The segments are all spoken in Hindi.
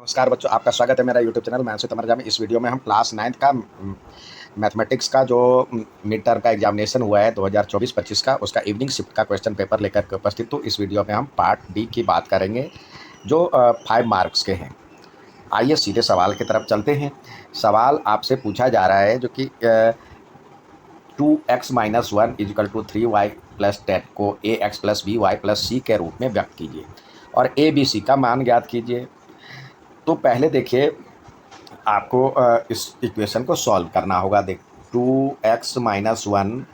नमस्कार बच्चों, आपका स्वागत है मेरा यूट्यूब चैनल मैथ्स विद अमर में। इस वीडियो में हम क्लास 9th का मैथमेटिक्स का जो मिड टर्म का एग्जामिनेशन हुआ है 2024-25 का, उसका इवनिंग शिफ्ट का क्वेश्चन पेपर लेकर के उपस्थित हूँ। इस वीडियो में हम पार्ट डी की बात करेंगे जो 5 मार्क्स के हैं। आइए सीधे सवाल की तरफ चलते हैं। सवाल आपसे पूछा जा रहा है जो कि 2x-1 is equal to 3y plus 10 को ax plus B Y plus C के रूप में व्यक्त कीजिए और ए बी सी का मान ज्ञात कीजिए। तो पहले देखिए, आपको इस इक्वेशन को सॉल्व करना होगा। देख, 2x-1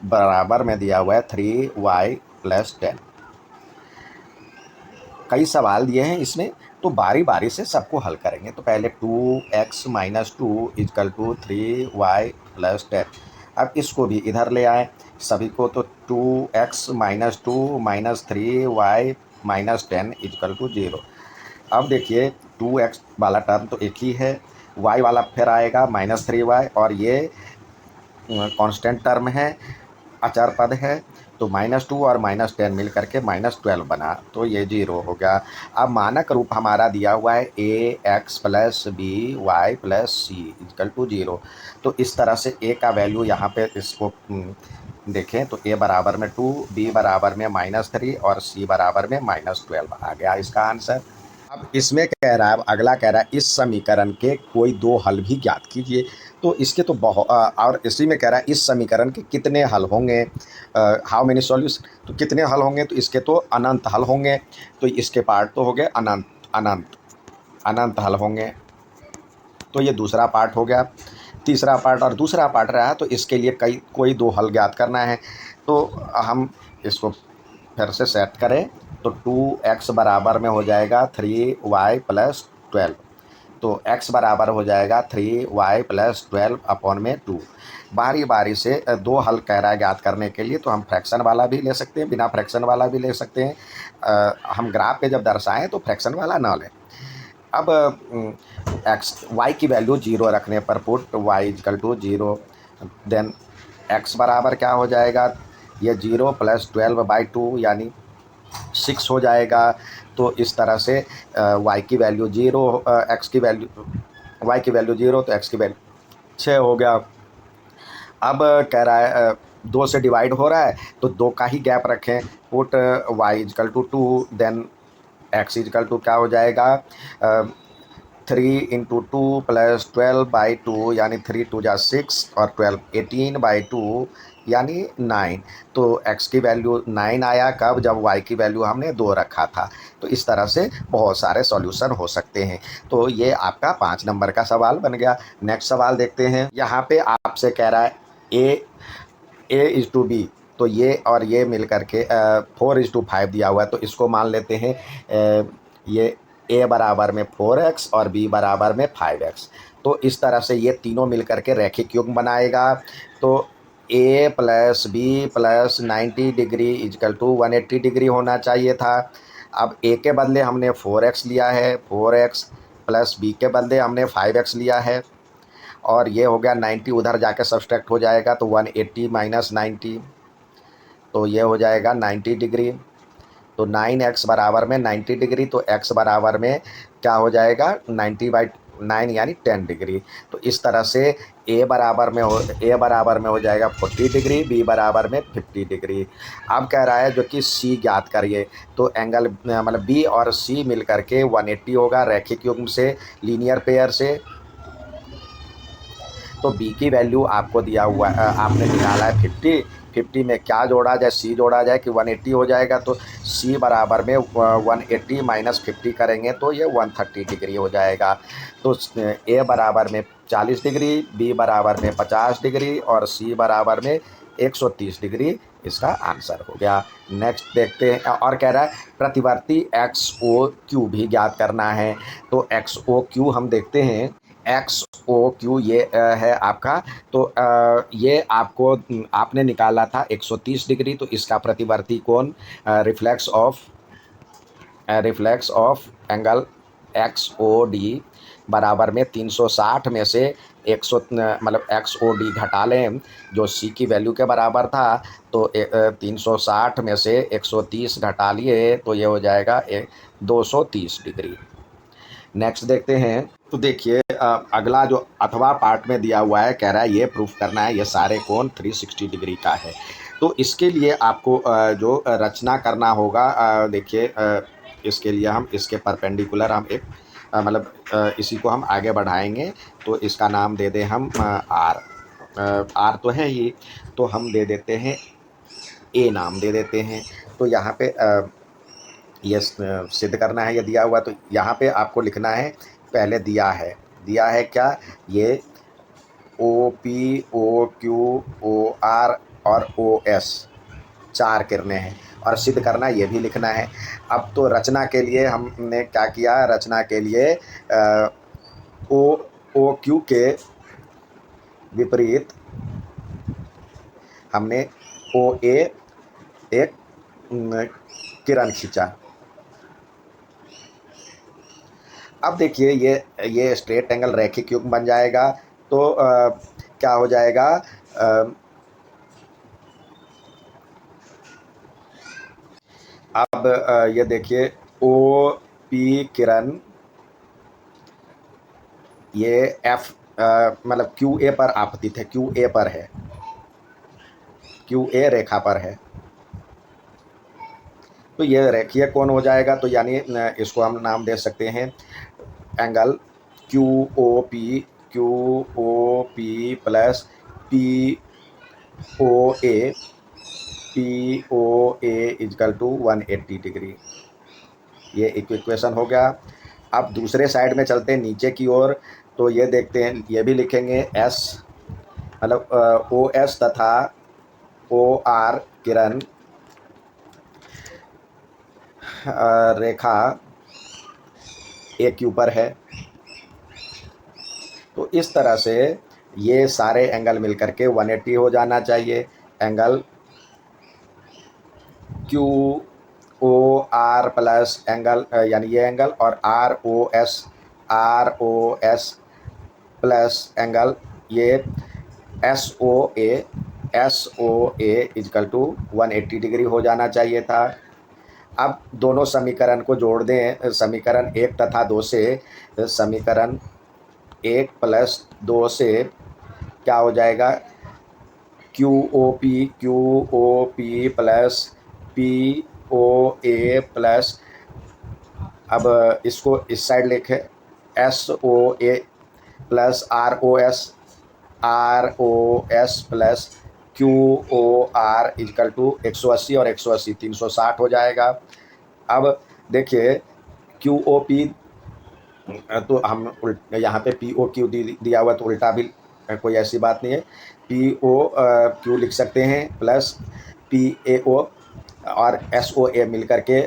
बराबर में दिया हुआ है 3y प्लस 10। कई सवाल दिए हैं इसमें, तो बारी बारी से सबको हल करेंगे। तो पहले 2x-2 is equal to 3y plus 10। अब इसको भी इधर ले आए सभी को, तो 2x-2 minus 3y minus 10 is equal to 0। अब देखिए 2x वाला टर्म तो एक ही है, y वाला फिर आएगा -3y, और ये कांस्टेंट टर्म है, अचर पद है। तो -2 और -10 मिल करके -12 बना, तो ये 0 हो गया। अब मानक रूप हमारा दिया हुआ है ax plus B Y plus C equal to 0। तो इस तरह से a का वैल्यू यहाँ पे इसको देखें तो a बराबर में 2, b बराबर में -3 और c बराबर में -12 आ गया इसका आंसर। अब इसमें कह रहा है, अगला कह रहा है इस समीकरण के कोई दो हल भी ज्ञात कीजिए। तो इसके तो और इसी में कह रहा है इस समीकरण के कितने हल होंगे, हाउ मेनी सॉल्यूशन। तो कितने हल होंगे, तो इसके तो अनंत हल होंगे। तो इसके पार्ट तो हो गए अनंत अनंत अनंत हल होंगे। तो ये दूसरा पार्ट हो गया। तीसरा पार्ट और दूसरा पार्ट रहा, तो इसके लिए कोई दो हल ज्ञात करना है। तो हम इसको फिर से सेट करें, तो 2x बराबर में हो जाएगा 3y प्लस 12। तो x बराबर हो जाएगा 3y प्लस 12 अपॉन में 2। बारी बारी से दो हल कह रहा है ज्ञात करने के लिए, तो हम फ्रैक्शन वाला भी ले सकते हैं, बिना फ्रैक्शन वाला भी ले सकते हैं। हम ग्राफ पे जब दर्शाएं तो फ्रैक्शन वाला ना लें। अब y की वैल्यू 0 रखने पर put y equal to 0, then x बराबर क्या हो जाएगा, ये 0 प्लस 12/2 यानी 6 हो जाएगा। तो इस तरह से y की वैल्यू 0, x की वैल्यू y की वैल्यू 0, तो x की वैल्यू 6 हो गया। अब कह रहा है 2 से डिवाइड हो रहा है, तो 2 का ही गैप रखें। Put y equal to 2, then x equal to क्या हो जाएगा, 3 इंटू 2 प्लस 12/2 यानी 3 2 जा 6 और 12 18/2 यानी 9। तो x की वैल्यू 9 आया कब, जब y की वैल्यू हमने 2 रखा था। तो इस तरह से बहुत सारे सॉल्यूशन हो सकते हैं। तो ये आपका 5 नंबर का सवाल बन गया। नेक्स्ट सवाल देखते हैं। यहाँ पे आपसे कह रहा है a/b, तो ये और ये मिल करके 4:5 दिया हुआ है। तो इसको मान लेते हैं ये a बराबर में 4x और b बराबर में 5x। तो इस तरह से ये तीनों मिल करके रैखिक युग्म बनाएगा। तो a plus B plus 90 degree equal to 180 degree होना चाहिए था। अब a के बदले हमने 4x लिया है, 4x प्लस b के बदले हमने 5x लिया है, और ये हो गया 90, उधर जाके सब्सट्रैक्ट हो जाएगा, तो 180 माइनस 90, तो ये हो जाएगा 90 डिग्री। तो 9x बराबर में 90 डिग्री, तो x बराबर में क्या हो जाएगा 90/9 यानी 10 डिग्री। तो इस तरह से a बराबर में हो जाएगा 40 डिग्री, b बराबर में 50 डिग्री। अब कह रहा है जो कि c ज्ञात करिए। तो एंगल मतलब b और c मिल करके 180 होगा रैखिक युग्म से, लीनियर पेयर से। तो b की वैल्यू आपको दिया हुआ आपने निकाला है 50 में क्या जोड़ा जाए, c जोड़ा जाए कि 180 हो जाएगा। तो c बराबर में 180 माइनस 50 करेंगे तो ये 130 डिग्री हो जाएगा। तो a बराबर में 40 डिग्री, b बराबर में 50 डिग्री और c बराबर में 130 डिग्री इसका आंसर हो गया। नेक्स्ट देखते हैं, और कह रहा है प्रतिवर्ती XOQ भी ज्ञात करना है। तो XOQ हम देखते हैं, XOQ ये है आपका। तो ये आपको आपने निकाला था 130 डिग्री। तो इसका प्रतिवर्ती कोण रिफ्लेक्स ऑफ एंगल XOD बराबर में 360 में से 100 मतलब XOD घटा लें जो C की वैल्यू के बराबर था। तो 360 में से 130 घटा लिए, तो ये हो जाएगा 230 डिग्री। नेक्स्ट देखते हैं। तो देखिए अगला जो अथवा पार्ट में दिया हुआ है, कह रहा है ये प्रूफ करना है ये सारे कोण 360 डिग्री का है। तो इसके लिए आपको जो रचना करना होगा, देखिए इसके लिए हम इसके परपेंडिकुलर हम एक मतलब इसी को हम आगे बढ़ाएंगे। तो इसका नाम दे दें हम आर। आर तो है ही, तो हम दे देते हैं ए नाम दे देते हैं। तो यहाँ पे ये सिद्ध करना है ये दिया हुआ, तो यहाँ पे आपको लिखना है, पहले दिया है क्या, ये O P O Q O R और ओ एस 4 किरणें हैं, और सिद्ध करना ये भी लिखना है। अब तो रचना के लिए हमने क्या किया, रचना के लिए ओ ओ क्यू के विपरीत हमने ओ ए एक किरण खींचा। अब देखिए ये स्ट्रेट एंगल रैखिक युग्म बन जाएगा। तो क्या हो जाएगा, अब ये देखिए ओ पी किरण ये एफ मतलब क्यू ए पर आपतित है, क्यू ए पर है, क्यू ए रेखा पर है। तो ये रेखीय कोण हो जाएगा। तो यानी इसको हम नाम दे सकते हैं angle Q O P plus P O A equal to 180 degree. ये इक्वेशन हो गया। अब दूसरे साइड में चलते हैं नीचे की ओर। तो ये देखते हैं, ये भी लिखेंगे एस मतलब ओ एस तथा ओ आर किरण रेखा ए क्यू पर है। तो इस तरह से ये सारे एंगल मिलकर के 180 हो जाना चाहिए। Angle Q O R plus angle यानी ये एंगल, और R O S plus angle ये S O A equal to 180 degree हो जाना चाहिए था। अब दोनों समीकरण को जोड़ दें, समीकरण 1 तथा 2 से। समीकरण 1 प्लस 2 से क्या हो जाएगा, Q O P plus P O A plus, अब इसको इस साइड लिखे S O A plus R O S plus Q O R equal to 180 और 180 360 हो जाएगा। अब देखिए क्यू ओ पी, तो हम यहाँ पे पी ओ क्यू दिया हुआ, तो उल्टा भी कोई ऐसी बात नहीं है, पी ओ क्यू लिख सकते हैं प्लस पी ए ओ और एस ओ ए मिल करके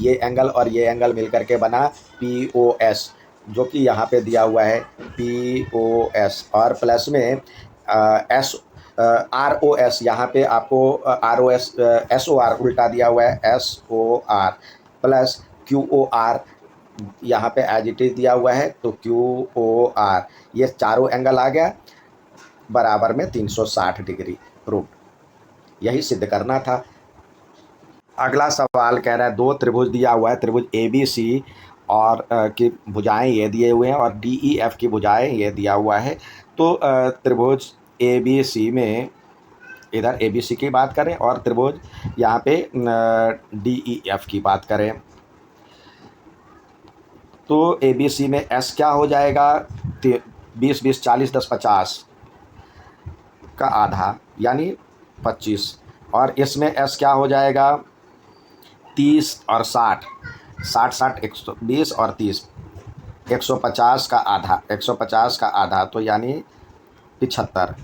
ये एंगल और ये एंगल मिल करके बना पी ओ एस, जो कि यहाँ पे दिया हुआ है पी ओ एस, और प्लस में एस आर ओ एस, यहाँ पे आपको R O S S O R उल्टा दिया हुआ है S O R plus Q O R, यहाँ पे एज इट इज दिया हुआ है तो क्यू ओ आर, ये चारों एंगल आ गया बराबर में 360 डिग्री। प्रूफ, यही सिद्ध करना था। अगला सवाल कह रहा है, दो त्रिभुज दिया हुआ है, त्रिभुज ए बी सी और की भुजाएं ये दिए हुए हैं और डी ई एफ की भुजाएं ये दिया हुआ है। तो त्रिभुज ए बी सी में इधर ए बी सी की बात करें और त्रिभुज यहाँ पे डी ई एफ की बात करें। तो ए बी सी में एस क्या हो जाएगा, 20 20 40 10 50 का आधा यानी 25, और इसमें एस क्या हो जाएगा 30 और 60 60 60 120 और 30 150 का आधा, 150 का आधा तो यानी 75।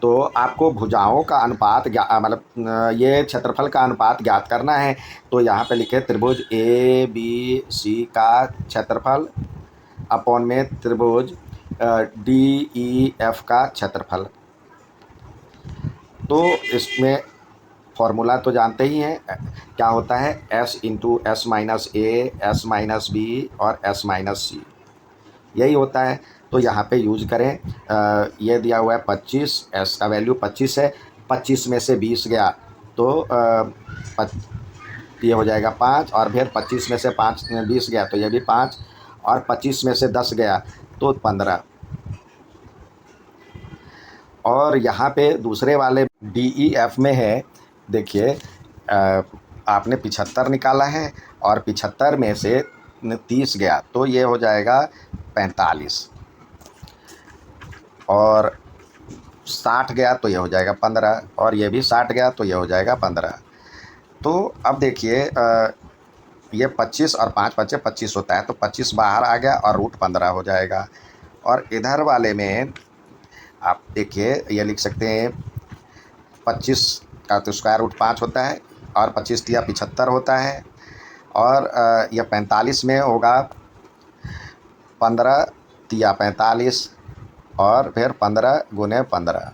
तो आपको भुजाओं का अनुपात मतलब ये क्षेत्रफल का अनुपात ज्ञात करना है। तो यहाँ पे लिखे त्रिभुज ए बी सी का क्षेत्रफल अपॉन में त्रिभुज डी ई एफ का क्षेत्रफल। तो इसमें फॉर्मूला तो जानते ही हैं, क्या होता है एस इंटू एस माइनस ए, एस माइनस बी और एस माइनस सी, यही होता है। तो यहाँ पे यूज करें, ये दिया हुआ है 25, एस का वैल्यू 25 है, 25 में से 20 गया तो ये हो जाएगा 5, और फिर 25 में से 5 20 गया तो ये भी 5, और 25 में से 10 गया तो 15। और यहाँ पे दूसरे वाले DEF में है, देखिए आपने 75 निकाला है और 75 में से 30 गया तो ये हो जाएगा 45, और 60 गया तो ये हो जाएगा 15, और ये भी 60 गया तो ये हो जाएगा 15। तो अब देखिए ये 25 और 5 बचे 25 होता है, तो 25 बाहर आ गया और रूट 15 हो जाएगा। और इधर वाले में आप देखिए ये लिख सकते हैं 25 का तो स्क्वायर रूट 5 होता है, और 25 तिया 75 होता है, और यह 45 में होगा 15 तिया 45, और फिर 15 गुने 15।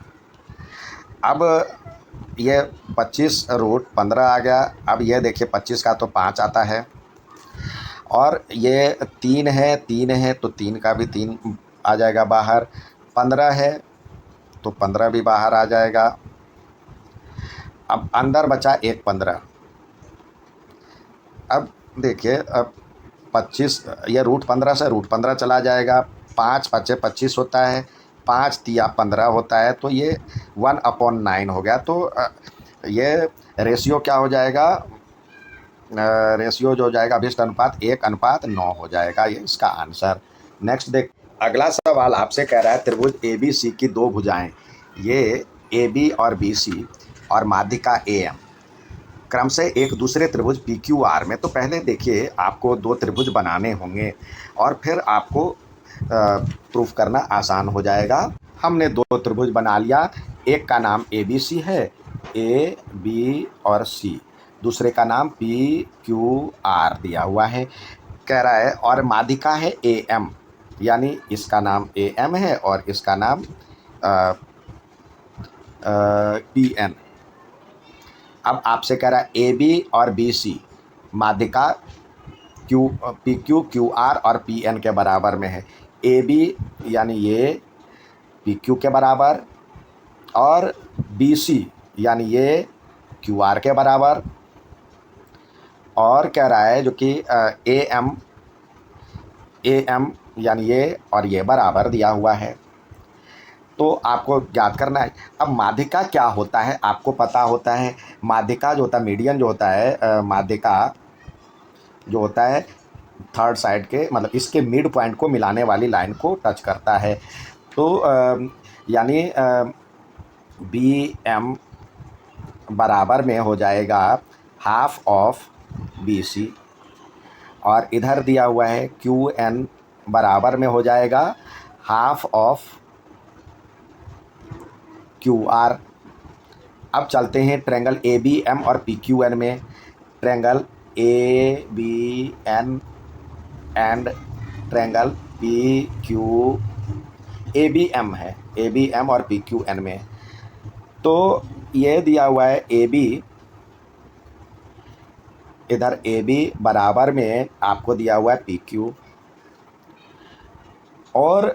अब ये 25 रूट 15 आ गया। अब ये देखिए 25 का तो 5 आता है, और ये 3 है तो 3 का भी 3 आ जाएगा बाहर, 15 है तो 15 भी बाहर आ जाएगा। अब अंदर बचा एक 15। अब देखिए अब 25, ये रूट 15 से रूट 15 चला जाएगा, 5 बचे 25 होता है, 5 तिया 15 होता है, तो ये 1/9 हो गया। तो ये रेशियो क्या हो जाएगा, रेशियो जो हो जाएगा अभिष्ट अनुपात 1/9 हो जाएगा, ये इसका आंसर। नेक्स्ट देख, अगला सवाल आपसे कह रहा है त्रिभुज ABC की दो भुजाएं, ये AB और BC और माध्यिका AM क्रम से एक दूसरे त्रिभुज PQR में। तो पहले देखिए आपको दो त्रिभुज बनाने होंगे और फिर आपको प्रूफ करना आसान हो जाएगा। हमने दो त्रिभुज बना लिया, एक का नाम ABC है, AB और C, दूसरे का नाम PQR दिया हुआ है, कह रहा है, और माध्यिका है AM, यानी इसका नाम AM है और इसका नाम PN। अब आपसे कह रहा है AB और BC माध्यिका PQ QR और PN के बराबर में है। AB यानी ये PQ के बराबर, और BC यानी ये QR के बराबर, और कह रहा है जो कि AM यानी ये और ये बराबर दिया हुआ है। तो आपको याद करना है। अब माध्यिका क्या होता है आपको पता होता है, माध्यिका जो होता है, मीडियन जो होता है, माध्यिका जो होता है थर्ड साइड के, मतलब इसके मिड पॉइंट को मिलाने वाली लाइन को टच करता है। तो यानी BM बराबर में हो जाएगा हाफ ऑफ BC, और इधर दिया हुआ है QN बराबर में हो जाएगा हाफ ऑफ QR। अब चलते हैं ट्रायंगल ABM और PQN में। Triangle ABN and triangle ABM है, ABM और PQN में। तो ये दिया हुआ है AB, इधर AB बराबर में आपको दिया हुआ है PQ, और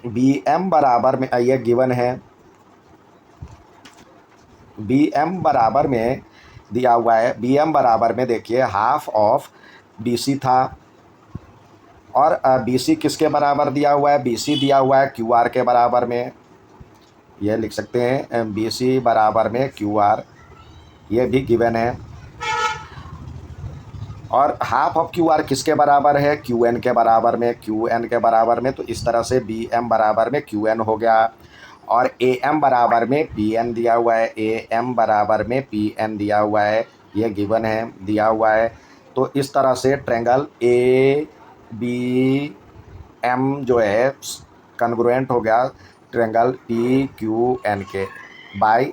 BM बराबर में ये गिवन है, BM बराबर में दिया हुआ है, BM बराबर में देखिए हाफ ऑफ BC था, और BC किसके बराबर दिया हुआ है, BC दिया हुआ है QR के बराबर में। ये लिख सकते हैं BC बराबर में QR, ये भी गिवन है। और हाफ ऑफ QR किसके बराबर है, QN के बराबर में, QN के बराबर में। तो इस तरह से BM बराबर में QN हो गया, और AM बराबर में PN दिया हुआ है, AM बराबर में PN दिया हुआ है, ये गिवन है, दिया हुआ है। तो इस तरह से ट्रायंगल ABM जो है कन्ग्रुएंट हो गया ट्रायंगल PQN के बाय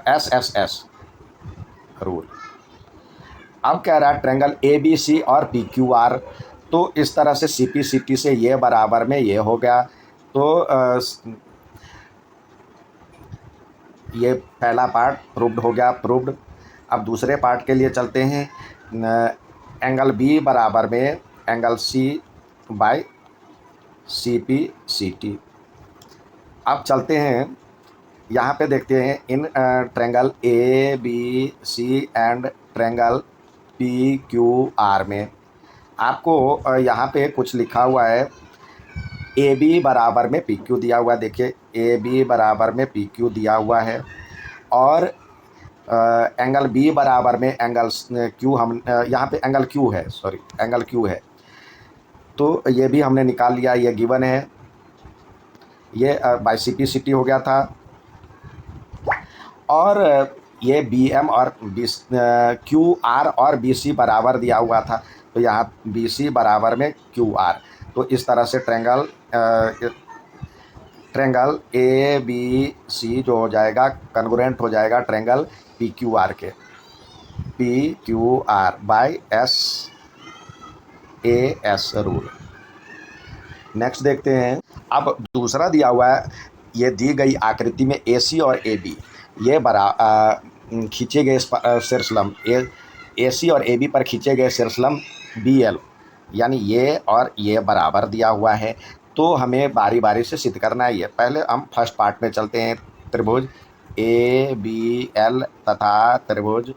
SSS रूल। अब कह रहा है ट्रायंगल ABC और PQR, तो इस तरह से CP से ये बराबर में ये हो गया। तो ये पहला पार्ट प्रूव्ड हो गया, प्रूव्ड। अब दूसरे पार्ट के लिए चलते हैं। एंगल B बराबर में एंगल C बाय CP। अब चलते हैं, यहाँ पे देखते हैं in triangle ABC and triangle P Q R में आपको यहाँ पे कुछ लिखा हुआ है, ए बी बराबर में पी क्यू दिया हुआ है। देखिए ए बी बराबर में पी क्यू दिया हुआ है और एंगल बी बराबर में एंगल क्यू, हम यहाँ पे एंगल क्यू है, सॉरी एंगल क्यू है, तो ये भी हमने निकाल लिया, ये गिवन है, ये बाई सिटी हो गया था। और ये बी एम और बी क्यू आर और बी सी बराबर दिया हुआ था, तो यहाँ बी सी बराबर में क्यू आर। तो इस तरह से ट्रेंगल ए बी सी जो हो जाएगा कन्ग्रुएंट हो जाएगा ट्रेंगल पी क्यू आर के, P Q R by S A S rule. Next देखते हैं। अब दूसरा दिया हुआ है, ये दी गई आकृति में ए सी और ए बी ये खींचे गए शीर्षलंब ए सी और ए बी पर खींचे गए शीर्षलंब बी एल, यानी ये और ये बराबर दिया हुआ है। तो हमें बारी बारी से सिद्ध करना है। ये पहले हम फर्स्ट पार्ट में चलते हैं। त्रिभुज ए बी एल तथा त्रिभुज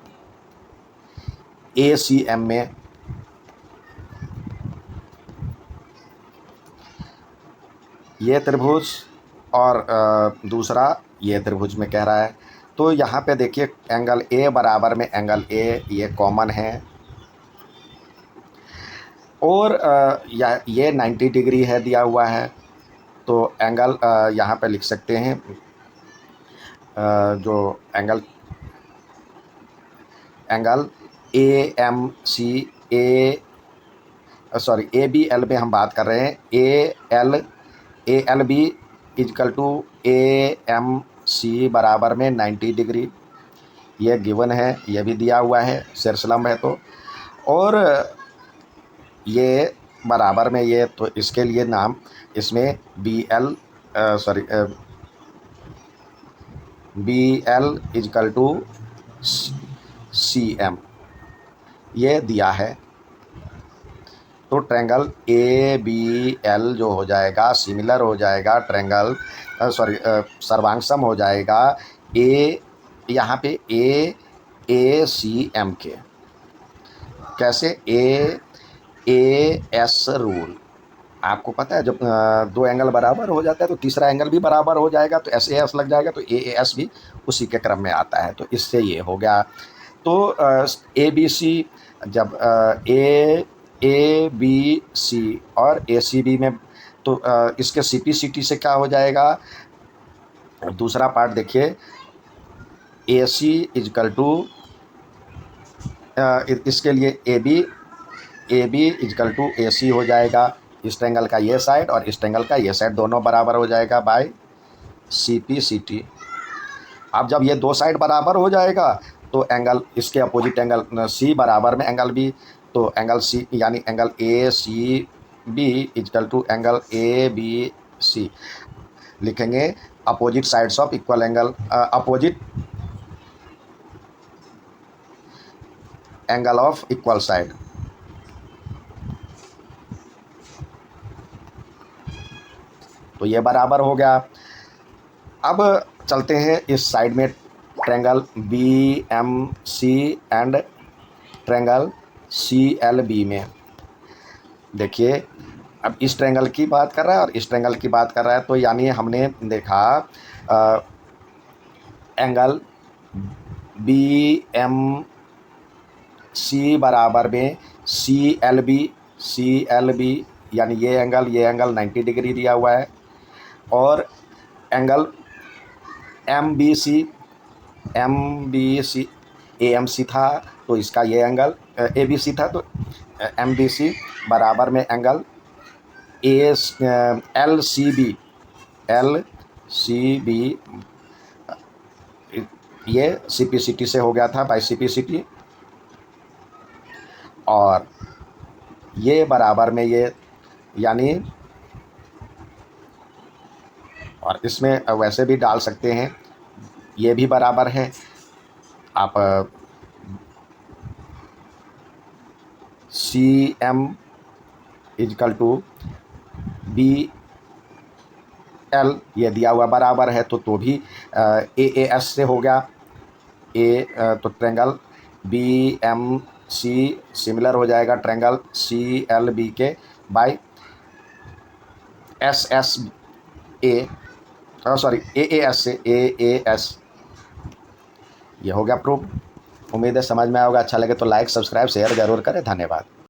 ए सी एम में ये त्रिभुज और दूसरा ये त्रिभुज में कह रहा है। तो यहाँ पे देखिए एंगल ए बराबर में एंगल ए, ये कॉमन है और ये 90 डिग्री है दिया हुआ है। तो एंगल यहाँ पे लिख सकते हैं, जो angle A M C A B L में हम बात कर रहे हैं। A L B equal to A M C बराबर में 90 डिग्री, ये गिवन है, ये भी दिया हुआ है, शीर्षलंब है। तो और ये बराबर में ये, तो इसके लिए नाम इसमें B L equal to C M ये दिया है। तो ट्रेंगल ए बी एल जो हो जाएगा सिमिलर हो जाएगा ट्रेंगल सर्वांगसम हो जाएगा ए, यहाँ पे ए सी एम के। कैसे? A S rule. आपको पता है जब दो एंगल बराबर हो जाता है तो तीसरा एंगल भी बराबर हो जाएगा, तो एस ए एस लग जाएगा, तो ए एस भी उसी के क्रम में आता है। तो इससे ये हो गया। तो ए बी सी, जब ए बी सी और ए सी बी में, तो इसके सी पी सी टी से क्या हो जाएगा? दूसरा पार्ट देखिए, ए सी इजकल टू, इसके लिए ए बी इजकल टू ए सी हो जाएगा। इस ट्रेंगल का ये साइड और इस ट्रेंगल का ये साइड दोनों बराबर हो जाएगा by C P C T. अब जब ये दो साइड बराबर हो जाएगा तो एंगल इसके अपोजिट एंगल सी बराबर में एंगल बी, तो एंगल सी यानी angle A C B equal to angle A B C लिखेंगे। Opposite sides of equal angle, opposite angle of equal side. तो ये बराबर हो गया। अब चलते हैं इस साइड में, triangle B M C and triangle C L B में। देखिए अब इस ट्रेंगल की बात कर रहा है और इस ट्रेंगल की बात कर रहा है, तो यानी हमने देखा एंगल बी एम सी बराबर में सी एल बी, यानी ये एंगल 90 डिग्री दिया हुआ है। और angle M B C A M C था, तो इसका ये एंगल ए बी सी था, तो एम बी सी बराबर में एंगल एल सी बी, ये सी पी सी टी से हो गया था by C P C T. और ये बराबर में ये, यानी, और इसमें वैसे भी डाल सकते हैं, ये भी बराबर है। आप C M equal to B L ये दिया हुआ बराबर है, तो भी ए एस से हो गया। तो triangle B M C similar हो जाएगा ट्रायंगल सी एल बी के by S S A, sorry A S से ए एस। ये हो गया प्रूफ। उम्मीद है समझ में आएगा। अच्छा लगे तो लाइक सब्सक्राइब शेयर जरूर करें। धन्यवाद।